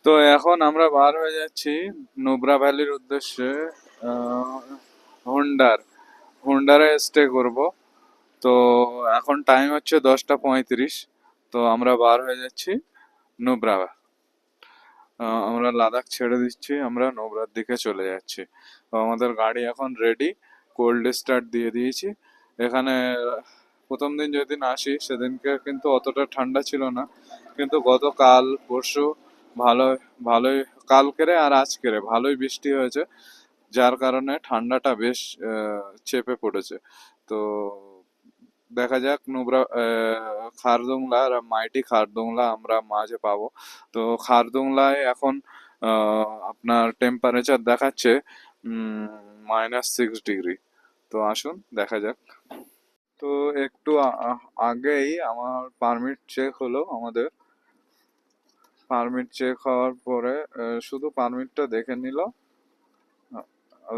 তো এখন আমরা বার হয়ে যাচ্ছি নুব্রা ভ্যালির উদ্দেশ্যে। আহ, হুন্ডার হুন্ডারে স্টে করব। তো এখন টাইম হচ্ছে 10টা 35। তো আমরা বার হয়ে যাচ্ছি নুব্রা। আমরা লাদাখ ছেড়ে দিচ্ছি, আমরা নুব্রার দিকে চলে যাচ্ছি। তো আমাদের গাড়ি এখন রেডি, কোল্ড স্টার্ট দিয়ে দিয়েছি এখানে। প্রথম দিন যেদিন আসি সেদিনকে কিন্তু অতটা ঠান্ডা ছিল না, কিন্তু গতকাল পরশু ভালো ভালোই, কালকেরে আর আজকেরে ভালোই বৃষ্টি হয়েছে, যার কারণে ঠান্ডাটা বেশ চেপে পড়েছে। তো দেখা যাক নুব্রা খারদুংলা আর মাইটি খারদুংলা আমরা মাঝে পাবো। তো খারদুংলায় এখন আপনার টেম্পারেচার দেখাচ্ছে -6 ডিগ্রি। তো আসুন দেখা যাক। তো একটু আগেই আমার পারমিট চেক হলো আমাদের। পারমিট চেক হওয়ার পরে শুধু পারমিটটা দেখে নিল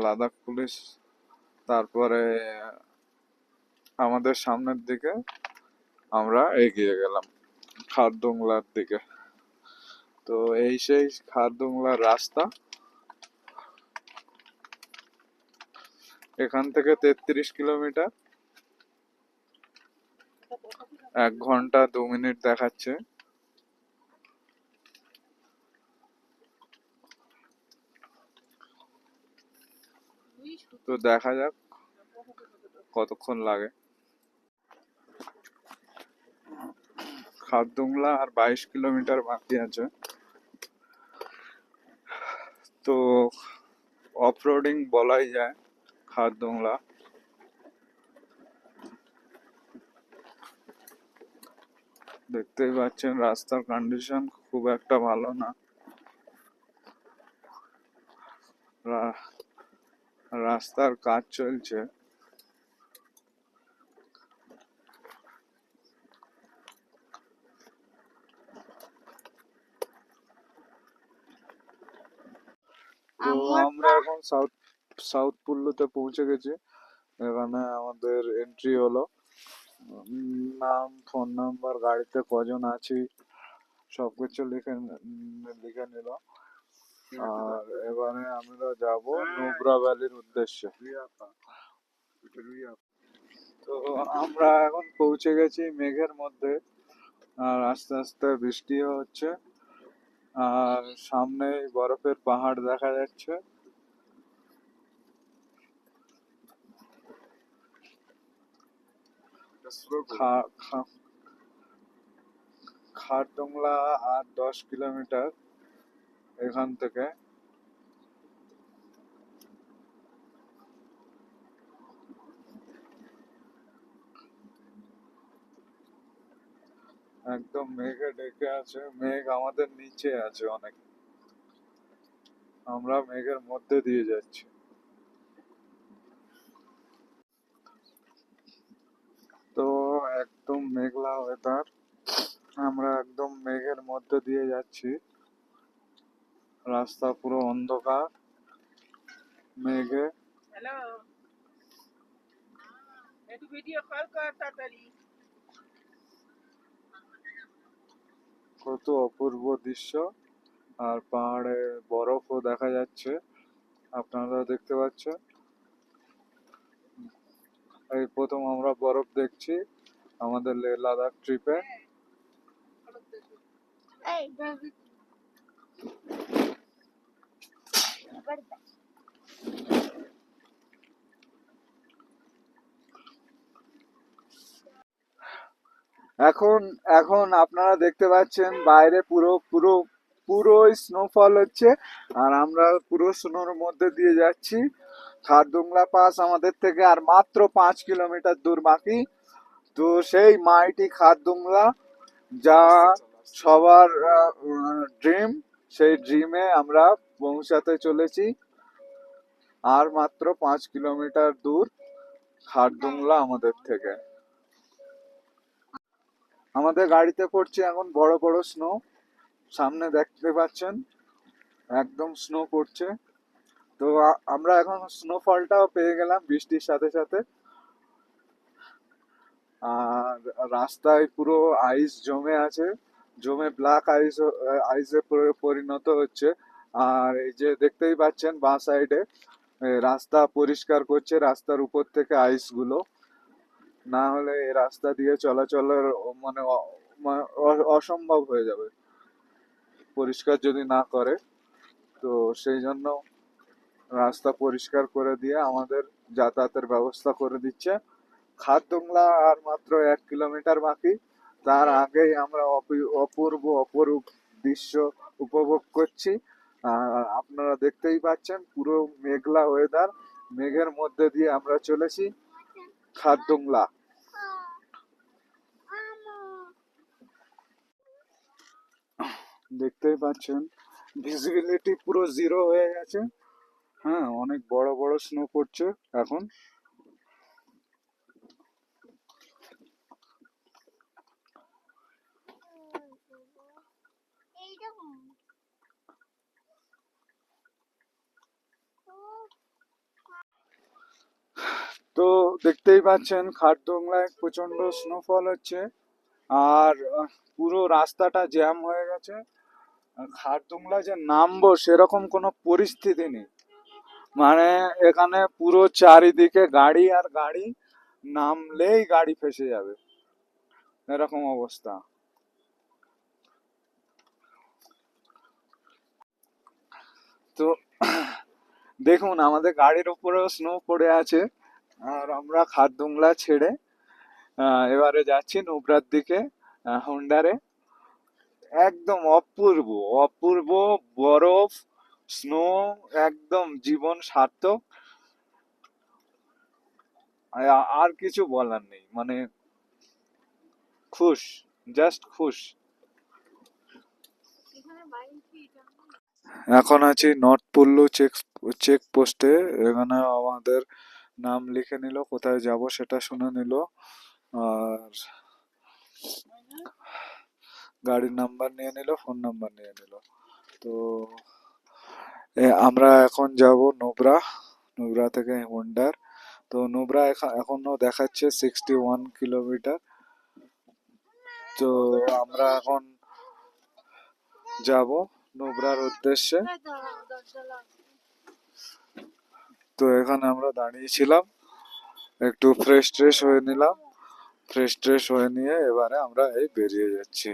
লাদাখ পুলিশ। তারপরে আমাদের সামনের দিকে আমরা এগিয়ে গেলাম খারদুংলার দিকে। তো এই সেই খারদুংলার রাস্তা। এখান থেকে 33 কিলোমিটার, 1 ঘন্টা 2 মিনিট দেখাচ্ছে। তো দেখা যাক কতক্ষণ লাগে। খারদুংলা আর 22 কিলোমিটার বাকি আছে। তো অফরোডিং বলাই যায় খারদুংলা। দেখতেই পাচ্ছেন রাস্তার কন্ডিশন খুব একটা ভালো না। রাস্তার কাজ চলছে। তো আমরা এখন সাউথ সাউথ কুল্লুতে পৌঁছে গেছি। এখানে আমাদের এন্ট্রি হলো। নাম, ফোন নাম্বার, গাড়িতে কজন আছি সবকিছু লিখে নিল। আর এবারে আমরা যাব নুব্রা ভ্যালির উদ্দেশ্যে। তো আমরা এখন পৌঁছে গেছি মেঘের মধ্যে, আর আস্তে আস্তে বৃষ্টিও হচ্ছে, আর সামনে বরফের পাহাড় দেখা যাচ্ছে। খারদুংলা আর 10 কিলোমিটার এখান থেকে। একদম মেঘে ঢেকে আছে, মেঘ আমাদের নিচে আছে অনেক, আমরা মেঘের মধ্যে দিয়ে যাচ্ছি। তো একদম মেঘলা ওয়েদার, আমরা একদম মেঘের মধ্যে দিয়ে যাচ্ছি। রাস্তা পুরো অন্ধকার মেঘে। কত অপূর্ব দৃশ্য, আর পাহাড়ে বরফও দেখা যাচ্ছে, আপনারা দেখতে পাচ্ছেন। এই প্রথম আমরা বরফ দেখছি আমাদের লে লাদাখ ট্রিপে। এখন এখন আপনারা দেখতে পাচ্ছেন বাইরে পুরো পুরো পুরো স্নোফল হচ্ছে, আর আমরা পুরো স্নোর মধ্যে দিয়ে যাচ্ছি। খারদুংলা পাস আমাদের থেকে আর মাত্র 5 কিলোমিটার দূর বাকি। তো সেই মাইটি খারদুংলা, যা সবার ড্রিম, সেই ড্রিমে আমরা পৌঁছাতে চলেছি। আর মাত্র 5 কিলোমিটার দূর খারদুংলা আমাদের থেকে। আমাদের গাড়িতে পড়ছে এখন বড় বড় স্নো, সামনে দেখতে পাচ্ছেন একদম স্নো পড়ছে। তো আমরা এখন স্নোফলটাও পেয়ে গেলাম বৃষ্টির সাথে সাথে। আর রাস্তায় পুরো আইস জমে আছে, জমে ব্ল্যাক আইসে পরিণত হচ্ছে। আর এই যে দেখতেই পাচ্ছেন বাঁ সাইডে রাস্তা পরিষ্কার করছে, রাস্তার উপর থেকে আইস গুলো, না হলে এই রাস্তা দিয়ে চলাচলের মানে অসম্ভব হয়ে যাবে পরিষ্কার যদি না করে। তো সেই জন্য রাস্তা পরিষ্কার করে দিয়ে আমাদের যাতায়াতের ব্যবস্থা করে দিচ্ছে। খারদুংলা আর মাত্র 1 কিলোমিটার বাকি, তার আগেই আমরা অপূর্ব অপরূপ দৃশ্য উপভোগ করছি। আর আপনারা দেখতেই পাচ্ছেন পুরো মেঘলা ওয়েদার, মেঘের মধ্যে দিয়ে আমরা চলেছি খারদুংলা। দেখতেই পাচ্ছেন ভিজিবিলিটি পুরো জিরো হয়ে গেছে। হ্যাঁ, অনেক বড় বড় স্নো পড়ছে এখন। তো দেখতেই পাচ্ছেন খারদুংলায় প্রচন্ড স্নোফল হচ্ছে। আর পুরো রাস্তাটা জ্যাম হয়ে গেছে। আর খারদুংলা যে নামবো সেরকম কোনো পরিস্থিতি নেই, মানে এখানে পুরো চারিদিকে গাড়ি আর গাড়ি, নামলেই গাড়ি ফেসে যাবে, এরকম অবস্থা। তো দেখুন আমাদের গাড়ির উপরেও স্নো পড়ে আছে। আর আমরা খারদুংলা ছেড়ে এবারে যাচ্ছি নুব্রার দিকে, হুন্ডারে। একদম অপূর্ব অপূর্ব বরফ, স্নো, একদম জীবন সার্থক। আর কিছু বলার নেই, মানে খুশ, জাস্ট খুশ। এখন আছি নর্থ পুল্লু চেক পোস্টে। এখানে আমাদের নাম লিখে নিল, কোথায় যাব সেটা শুনে নিল, আর গাড়ির নাম্বার নিয়ে নিল, ফোন নাম্বার নিয়ে নিল। তো আমরা এখন যাব নুব্রা, নুব্রা থেকে হুন্ডার। তো নুব্রা এখনো দেখাচ্ছে 61 কিলোমিটার। তো আমরা এখন যাব নুব্রার উদ্দেশ্যে। তো এখানে আমরা দাঁড়িয়েছিলাম, একটু ফ্রেশ ট্রেশ হয়ে নিলাম, ফ্রেশ ট্রেশ হয়ে নিয়ে এবারে আমরা এই বেরিয়ে যাচ্ছি।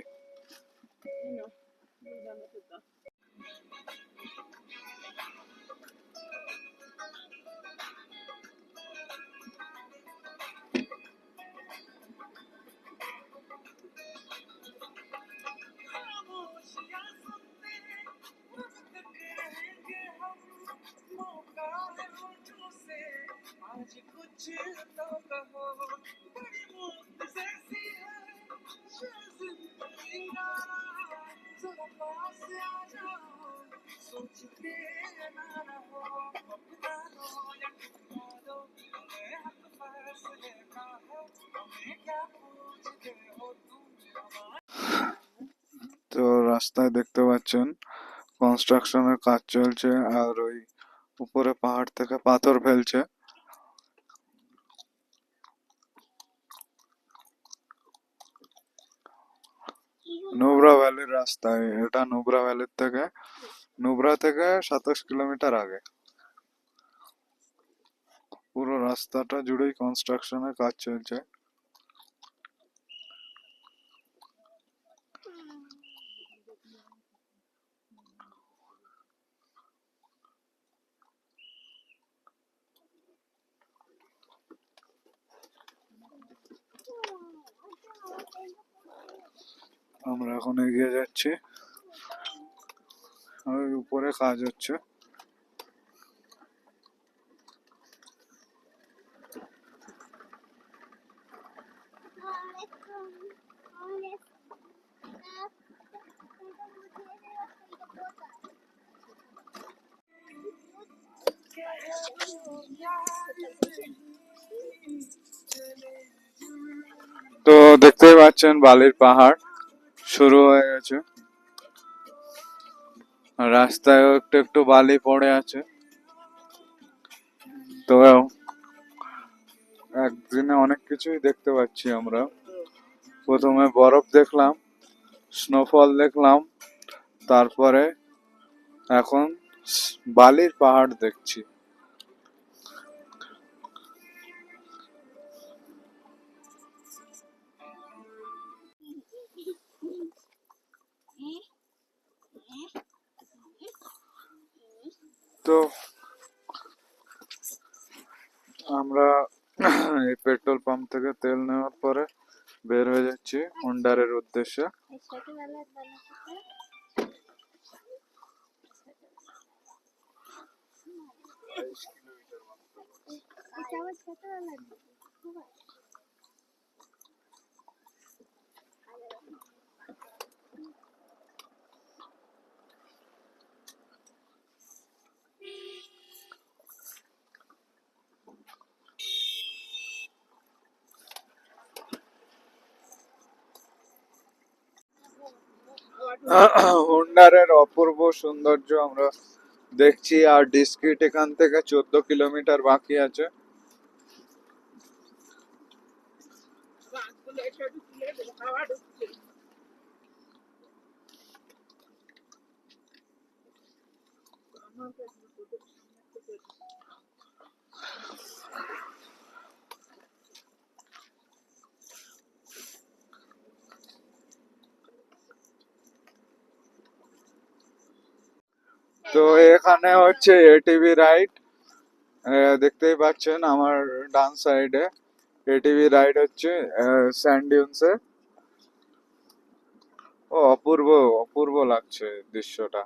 তো রাস্তায় দেখতে পাচ্ছেন কনস্ট্রাকশনের কাজ চলছে, আর ওই উপরে পাহাড় থেকে পাথর ফেলছে। নুব্রা ভ্যালির রাস্তায় এটা, নুব্রা ভ্যালির থেকে, নুব্রা থেকে 27 কিলোমিটার আগে। পুরো রাস্তাটা জুড়েই কনস্ট্রাকশনের কাজ চলছে। আমরা এখন এগিয়ে যাচ্ছি, ওই উপরে কাজ হচ্ছে। তো দেখতেই পাচ্ছেন বালির পাহাড় শুরু হয়ে গেছে, রাস্তায় একটু একটু বালি পড়ে আছে। তো একদিনে অনেক কিছুই দেখতে পাচ্ছি আমরা। প্রথমে বরফ দেখলাম, স্নোফল দেখলাম, তারপরে এখন বালির পাহাড় দেখছি। তো আমরা এই পেট্রোল পাম্প থেকে তেল নেওয়ার পরে বের হয়ে যাচ্ছি হোন্ডারের উদ্দেশ্যে। হোন্ডারের অপূর্ব সৌন্দর্য আমরা দেখছি, আর ডিস্ট্রিক্ট এখান থেকে 14 কিলোমিটার বাকি আছে। তো এখানে হচ্ছে এটিভি রাইড, দেখতেই পাচ্ছেন আমার ডান সাইডে এটিভি রাইড হচ্ছে স্যান্ড ডিউনসে। ও অপূর্ব, অপূর্ব লাগছে দৃশ্যটা।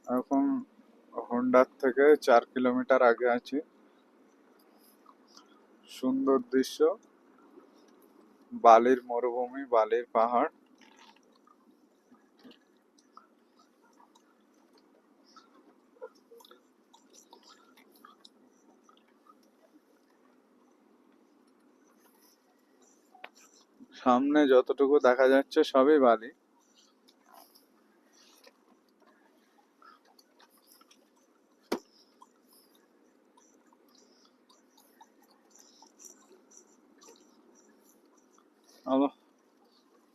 এখন হোন্ডার থেকে 4 কিলোমিটার আগে আছি। সুন্দর দৃশ্য, বালির মরুভূমি, বালির পাহাড়। সামনে যতটুকু দেখা যাচ্ছে সবই বালি।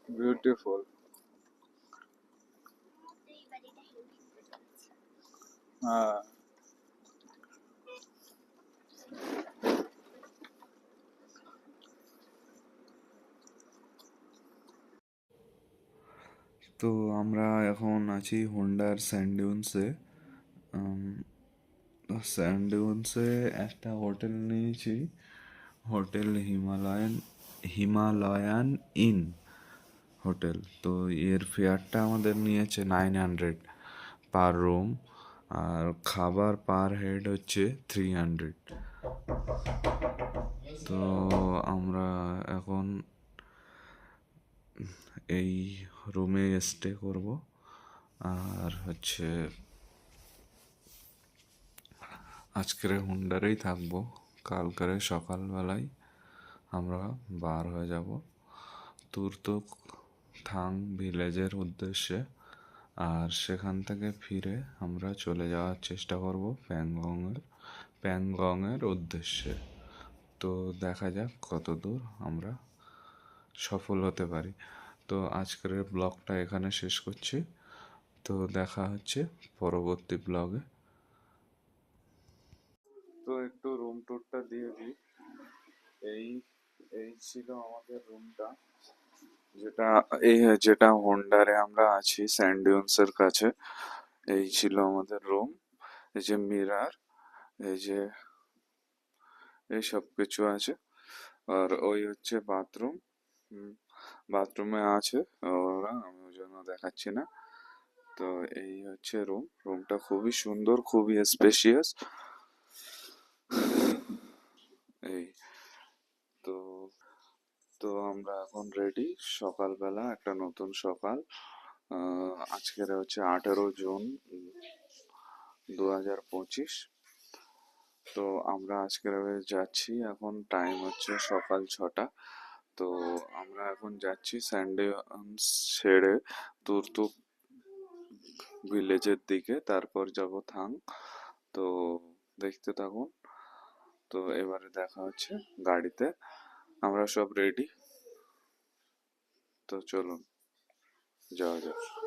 বিউটিফুল। হ্যাঁ, তো আমরা এখন আছি হোন্ডার স্যান্ডিউন্সে। স্যান্ডিউন্সে একটা হোটেল নিয়েছি, হোটেল হিমালয়ান ইন হোটেল। তো এর ফেয়ারটা আমাদের নিয়েছে 900 পার রুম, আর খাবার পার হেড হচ্ছে 300। তো আমরা এখন এই রুমে স্টে করব, আর হচ্ছে আজকের হুন্ডারেই থাকবো। কালকের সকালবেলায় আমরা বার হয়ে যাব তুর্তুক থাং ভিলেজের উদ্দেশ্যে, আর সেখান থেকে ফিরে আমরা চলে যাওয়ার চেষ্টা করব প্যাংগংয়ের উদ্দেশ্যে। তো দেখা যাক কতদূর আমরা সফল হতে পারি। তো আজকের ব্লগটা এখানে শেষ করছি। তো দেখা হচ্ছে পরবর্তী ব্লগে। তো একটু রুম ট্যুরটা দিয়ে দিই। এই এই ছিল আমাদের রুমটা, যেটা যেটা হোন্ডারে আমরা আছি স্যান্ড ডিউনসের কাছে। এই ছিল আমাদের রুম। এই যে মিরার, এই যে এই সব কিছু আছে। আর ওই হচ্ছে বাথরুম। বাথরুমে আছে ওরা, আমি ওই জন্য দেখাচ্ছি না। তো এই হচ্ছে রুমটা খুবই সুন্দর, খুবই স্পেশিয়াস। এই তো তো আমরা এখন রেডি, সকালবেলা একটা নতুন সকাল। আজকের হচ্ছে 18 জুন 2025। তো আমরা আজকের যাচ্ছি, এখন টাইম হচ্ছে সকাল 6টা। তো আমরা এখন যাচ্ছি স্যান্ডে ছেড়ে তুর্তুক ভিলেজের দিকে, তারপর যাব থাং। তো দেখতে থাকুন। তো এবারে দেখা হচ্ছে গাড়িতে। আমরা সব রেডি, তো চলুন যাওয়া যাক।